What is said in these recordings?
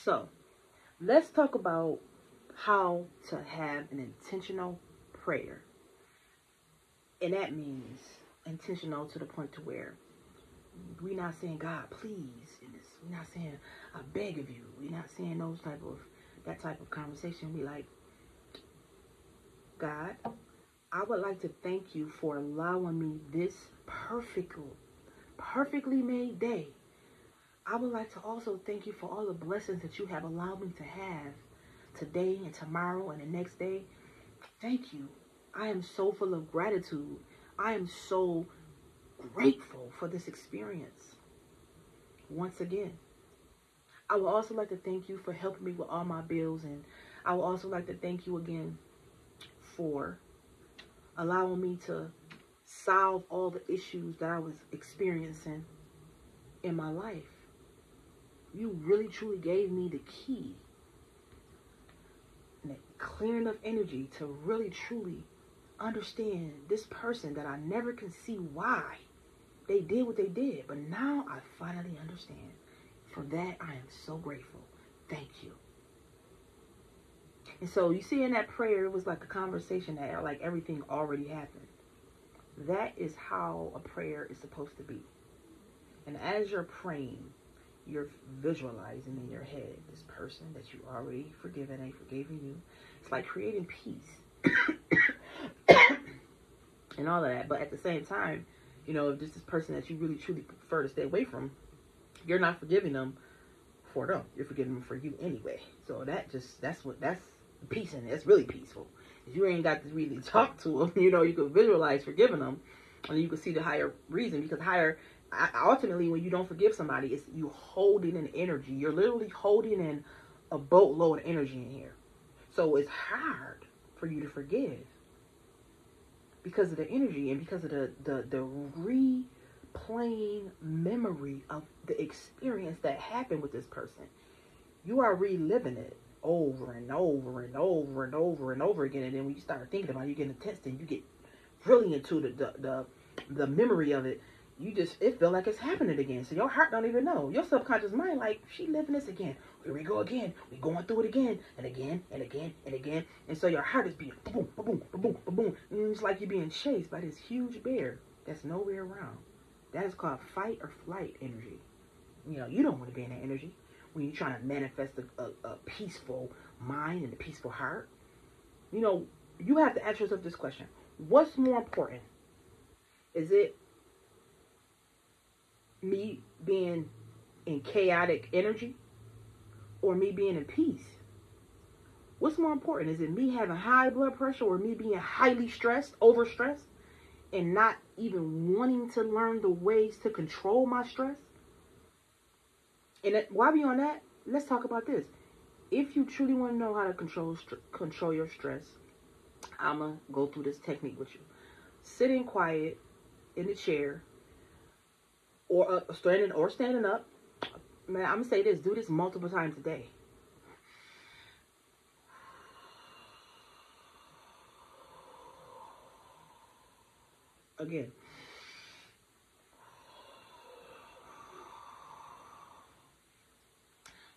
So let's talk about how to have an intentional prayer. And that means intentional to the point to where we're not saying, God, please. We're not saying, I beg of you. We're not saying that type of conversation. We like, God, I would like to thank you for allowing me this perfectly made day. I would like to also thank you for all the blessings that you have allowed me to have today and tomorrow and the next day. Thank you. I am so full of gratitude. I am so grateful for this experience. Once again, I would also like to thank you for helping me with all my bills. And I would also like to thank you again for allowing me to solve all the issues that I was experiencing in my life. You really truly gave me the key and the clear enough energy to really truly understand this person that I never can see why they did what they did. But now I finally understand. For that, I am so grateful. Thank you. And so you see in that prayer, it was like a conversation that like everything already happened. That is how a prayer is supposed to be. And as you're praying, you're visualizing in your head this person that you already forgiven, they forgiven you. It's like creating peace and all of that. But at the same time, you know, if this is person that you really truly prefer to stay away from, you're not forgiving them for them. You're forgiving them for you anyway. So that's peace in it. It's really peaceful. If you ain't got to really talk to them, you know, you can visualize forgiving them, and you can see the higher reason. Because ultimately, when you don't forgive somebody, it's you holding an energy. You're literally holding in a boatload of energy in here. So it's hard for you to forgive because of the energy and because of the replaying memory of the experience that happened with this person. You are reliving it over and over and over and over and over again. And then when you start thinking about it, you get intense and you get really into the memory of it. It feel like it's happening again. So your heart don't even know. Your subconscious mind like, she living this again. Here we go again. We going through it again and again and again and again. And so your heart is being boom, boom, boom, boom, boom. And it's like you're being chased by this huge bear that's nowhere around. That is called fight or flight energy. You know, you don't want to be in that energy when you're trying to manifest a peaceful mind and a peaceful heart. You know, you have to ask yourself this question. What's more important? Is it me being in chaotic energy or me being in peace? What's more important? Is it me having high blood pressure or me being highly stressed, overstressed, and not even wanting to learn the ways to control my stress? And while we're on that, let's talk about this. If you truly want to know how to control your stress, I'm going to go through this technique with you. Sitting quiet in the chair or standing up. Man, I'm going to say this. Do this multiple times a day. Again.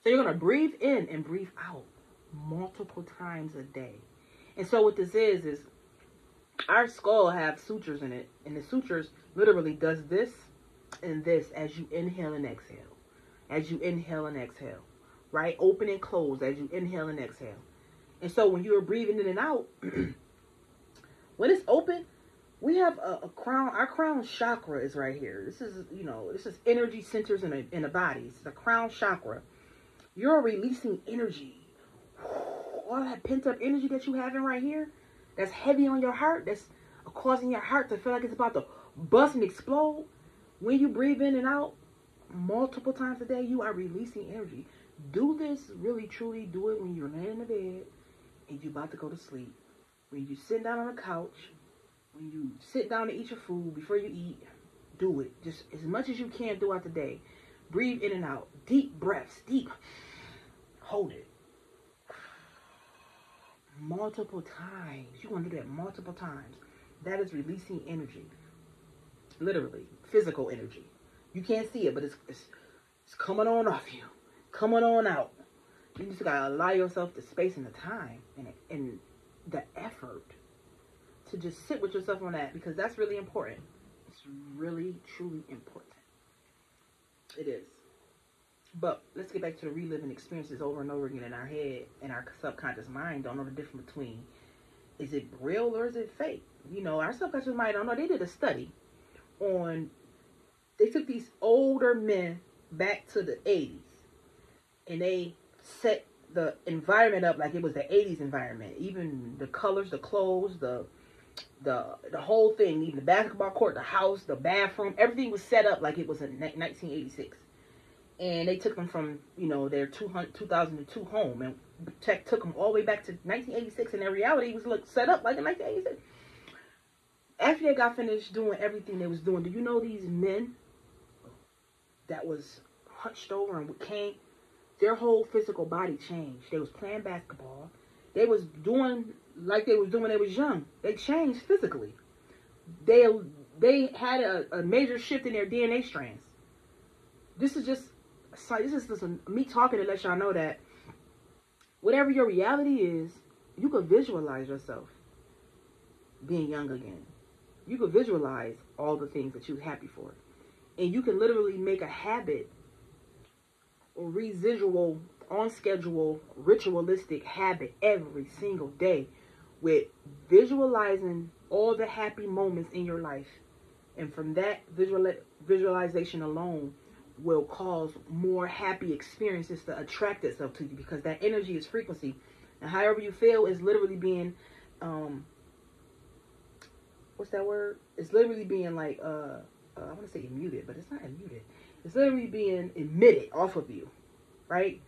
So you're going to breathe in and breathe out multiple times a day. And so what this is our skull have sutures in it. And the sutures literally does this and this as you inhale and exhale. As you inhale and exhale. Right? Open and close as you inhale and exhale. And so when you're breathing in and out, when it's open, we have a crown. Our crown chakra is right here. This is, this is energy centers in the body. It's the crown chakra. You're releasing energy. All that pent up energy that you have in right here, that's heavy on your heart, that's causing your heart to feel like it's about to bust and explode. When you breathe in and out multiple times a day, you are releasing energy. Do this really, truly. Do it when you're laying in the bed and you're about to go to sleep. When you sit down on the couch, when you sit down to eat your food, before you eat, do it. Just as much as you can throughout the day. Breathe in and out. Deep breaths. Deep. Hold it. Multiple times. You want to do that multiple times. That is releasing energy. Literally. Physical energy. You can't see it, but it's coming on off you. Coming on out. You just gotta allow yourself the space and the time and the effort to just sit with yourself on that, because that's really important. It's really, truly important. It is. But let's get back to the reliving experiences over and over again in our head, and our subconscious mind don't know the difference between, is it real or is it fake? You know, our subconscious mind don't know. They did a study on, they took these older men back to the 80s, and they set the environment up like it was the 80s environment. Even the colors, the clothes, the whole thing, even the basketball court, the house, the bathroom, everything was set up like it was in 1986. And they took them from, you know, their 2002 home and took them all the way back to 1986, and their reality was set up like in 1986. After they got finished doing everything they was doing, do you know these men that was hunched over and came, their whole physical body changed. They was playing basketball. They was doing like they was doing when they was young. They changed physically. They had a major shift in their DNA strands. This is just me talking to let y'all know that whatever your reality is, you could visualize yourself being young again. You could visualize all the things that you're happy for. And you can literally make a habit or residual, on schedule, ritualistic habit every single day with visualizing all the happy moments in your life. And from that visualization alone will cause more happy experiences to attract itself to you, because that energy is frequency. And however you feel is literally being, what's that word? It's literally being like, I want to say emitted, but it's not emitted. It's literally being emitted off of you, right?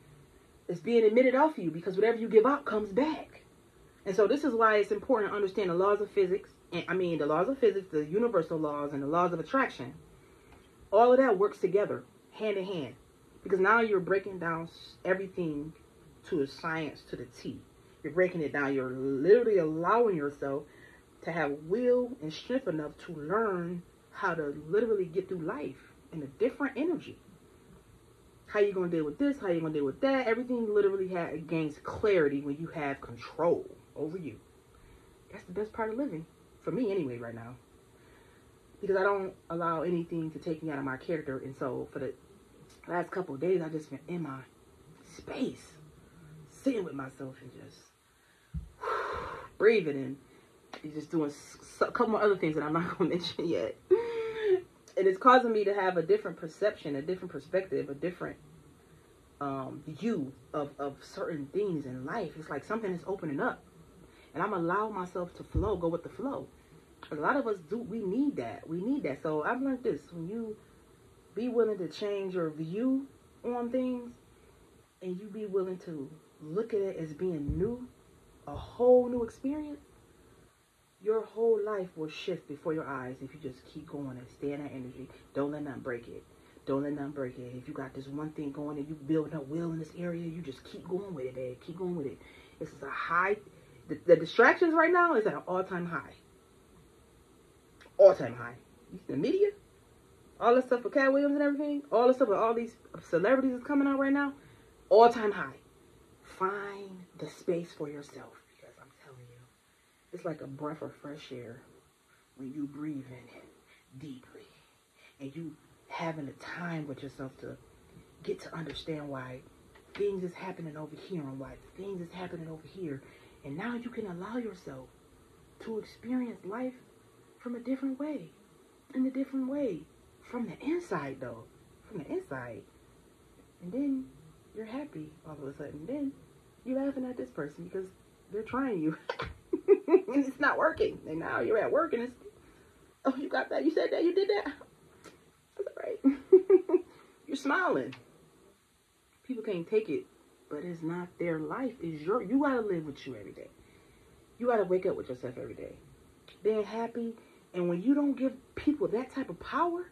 It's being emitted off of you, because whatever you give out comes back. And so this is why it's important to understand the laws of physics. And I mean, the laws of physics, the universal laws, and the laws of attraction. All of that works together, hand in hand. Because now you're breaking down everything to a science, to the T. You're breaking it down. You're literally allowing yourself to have will and strength enough to learn how to literally get through life in a different energy. How you going to deal with this? How you going to deal with that? Everything literally gains clarity when you have control over you. That's the best part of living. For me anyway right now. Because I don't allow anything to take me out of my character. And so for the last couple of days, I just been in my space. Sitting with myself and just breathing and just doing a couple more other things that I'm not going to mention yet. And it's causing me to have a different perception, a different perspective, a different view of certain things in life. It's like something is opening up. And I'm allowing myself to flow, go with the flow. A lot of us we need that. We need that. So I've learned this. When you be willing to change your view on things, and you be willing to look at it as being new, a whole new experience, your whole life will shift before your eyes if you just keep going and stay in that energy. Don't let nothing break it. Don't let nothing break it. If you got this one thing going and you building up will in this area, you just keep going with it, babe. Keep going with it. This is a high. The distractions right now is at an all-time high. All-time high. The media, all this stuff with Cat Williams and everything, all this stuff with all these celebrities that's coming out right now, all-time high. Find the space for yourself, because I'm telling you, it's like a breath of fresh air when you breathe in deeply and you having the time with yourself to get to understand why things is happening over here and why things is happening over here. And now you can allow yourself to experience life from a different way. In a different way. From the inside, though. From the inside. And then you're happy all of a sudden. Then you're laughing at this person because they're trying you. And it's not working. And now you're at work and it's, oh, you got that? You said that? You did that? That's all right. You're smiling. People can't take it. But it's not their life. It's you gotta live with you every day. You gotta wake up with yourself every day. Being happy. And when you don't give people that type of power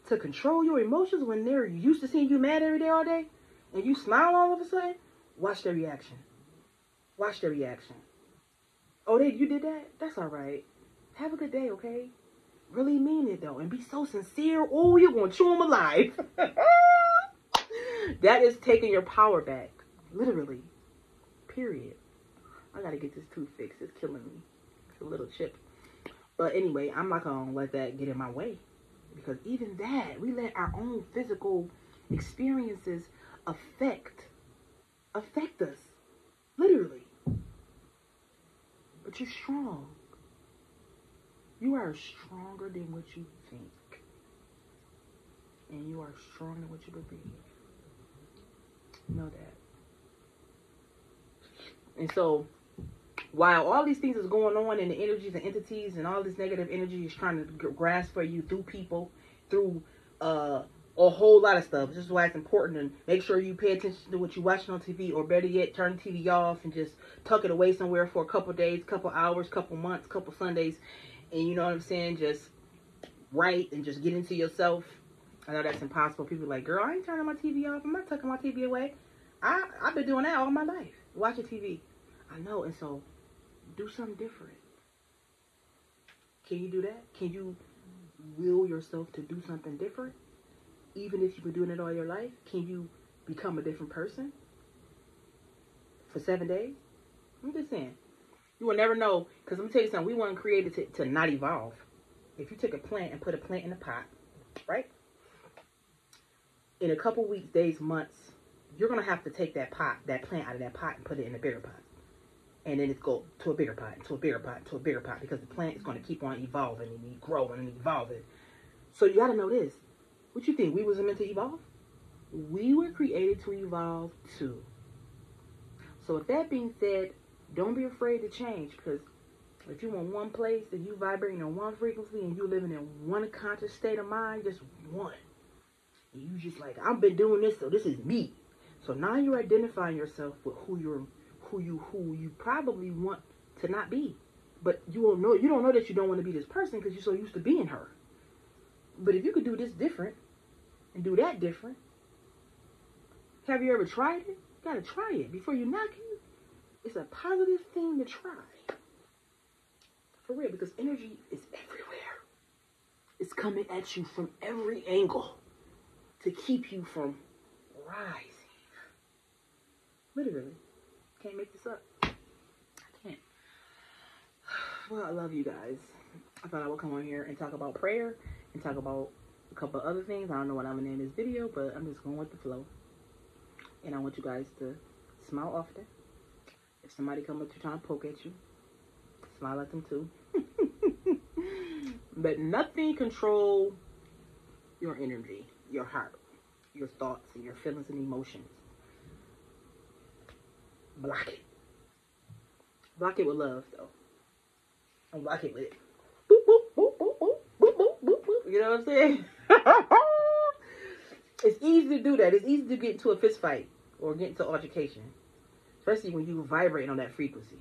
to control your emotions, when they're used to seeing you mad every day, all day, and you smile all of a sudden, watch their reaction. Watch their reaction. Oh, you did that? That's all right. Have a good day, okay? Really mean it, though. And be so sincere. Oh, you're going to chew them alive. That is taking your power back. Literally. Period. I gotta get this tooth fixed. It's killing me. It's a little chip. But anyway, I'm not gonna let that get in my way. Because even that, we let our own physical experiences affect us. Literally. But you're strong. You are stronger than what you think. And you are stronger than what you believe. Know that. And so, while all these things is going on and the energies and entities and all this negative energy is trying to grasp for you through people, through a whole lot of stuff. This is why it's important to make sure you pay attention to what you're watching on TV, or better yet, turn the TV off and just tuck it away somewhere for a couple days, couple hours, couple months, couple Sundays. And you know what I'm saying? Just write and just get into yourself. I know that's impossible. People are like, girl, I ain't turning my TV off. I'm not tucking my TV away. I've been doing that all my life. Watching TV. I know. And so, do something different. Can you do that? Can you will yourself to do something different? Even if you've been doing it all your life, can you become a different person? For 7 days? I'm just saying. You will never know. Because let me tell you something. We weren't created to not evolve. If you took a plant and put a plant in a pot, right? In a couple weeks, days, months, you're going to have to take that plant out of that pot and put it in a bigger pot. And then it's go to a bigger pot, to a bigger pot, to a bigger pot. Because the plant is going to keep on evolving and growing and evolving. So you got to know this. What you think? We wasn't meant to evolve? We were created to evolve too. So with that being said, don't be afraid to change. Because if you're in one place and you vibrating on one frequency and you living in one conscious state of mind, just one. And you just like, I've been doing this, so this is me. So now you're identifying yourself with who you probably want to not be. But you don't know that you don't want to be this person because you're so used to being her. But if you could do this different and do that different, have you ever tried it? You gotta try it before you knock it. It's a positive thing to try. For real, because energy is everywhere. It's coming at you from every angle to keep you from rising. Literally. Can't make this up. I can't. Well, I love you guys. I thought I would come on here and talk about prayer and talk about a couple of other things. I don't know what I'm going to name this video, but I'm just going with the flow. And I want you guys to smile often. If somebody comes up to trying to poke at you, smile at them too. But nothing control your energy, your heart, your thoughts, and your feelings and emotions. Block it. Block it with love, though. Don't block it with it. Boop, boop, boop, boop, boop, boop, boop, boop, boop. You know what I'm saying? It's easy to do that. It's easy to get into a fist fight or get into altercation. Especially when you vibrate on that frequency.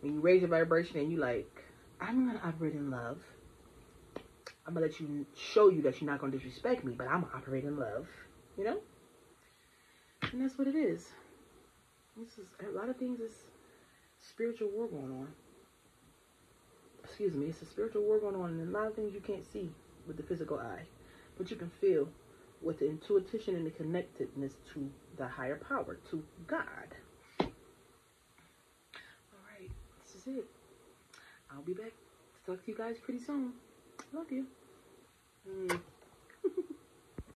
When you raise your vibration and you like, I'm going to operate in love. I'm going to let you show you that you're not going to disrespect me, but I'm going to operate in love. You know? And that's what it is. This is a lot of things is spiritual war going on. Excuse me, it's a spiritual war going on, and a lot of things you can't see with the physical eye, but you can feel with the intuition and the connectedness to the higher power, to God. All right, this is it. I'll be back to talk to you guys pretty soon. Love you.